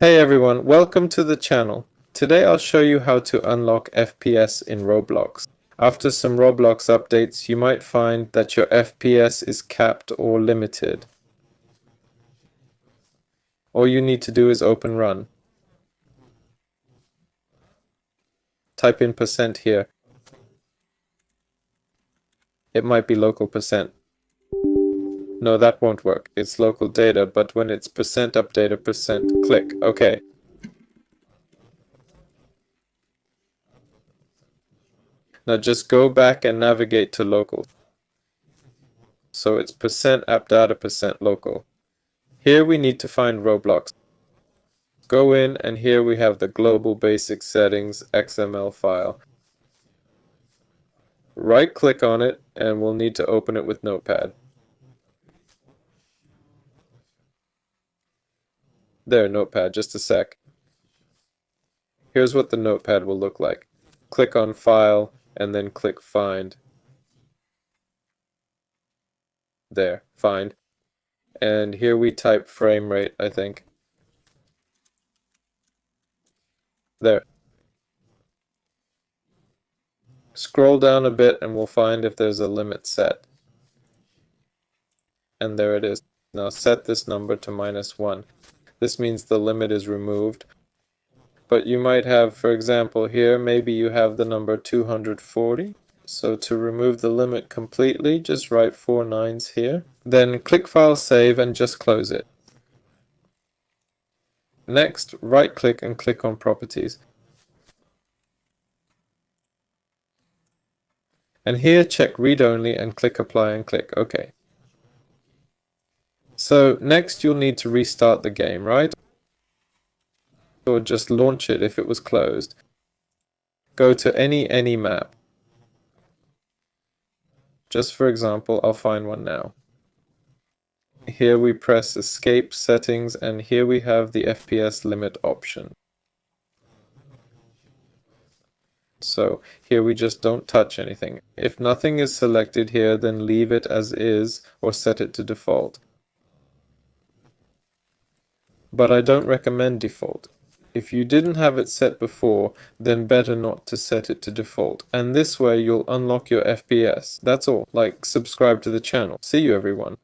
Hey everyone, welcome to the channel. Today I'll show you how to unlock FPS in Roblox. After some Roblox updates, you might find that your FPS is capped or limited. All you need to do is open run. Type in percent here. It might be local percent. No, that won't work. It's local data, but when it's percent update percent, click. Okay. Now just go back and navigate to local. So it's percent app data percent local. Here we need to find Roblox. Go in, and here we have the global basic settings XML file. Right click on it and we'll need to open it with Notepad. There, Notepad, just a sec. Here's what the Notepad will look like. Click on File and then click Find. There, Find. And here we type frame rate, I think. There. Scroll down a bit and we'll find if there's a limit set. And there it is. Now set this number to -1. This means the limit is removed. But you might have, for example, here, maybe you have the number 240. So to remove the limit completely, just write 4 nines here. Then click File Save and just close it. Next, right click and click on Properties. And here check Read Only and click Apply and click OK. So next you'll need to restart the game, right? Or just launch it if it was closed. Go to any map. Just for example, I'll find one now. Here we press Escape Settings, and here we have the FPS limit option. So here we just don't touch anything. If nothing is selected here, then leave it as is or set it to default. But I don't recommend default. If you didn't have it set before, then better not to set it to default. And this way you'll unlock your FPS. That's all. Like, subscribe to the channel. See you everyone.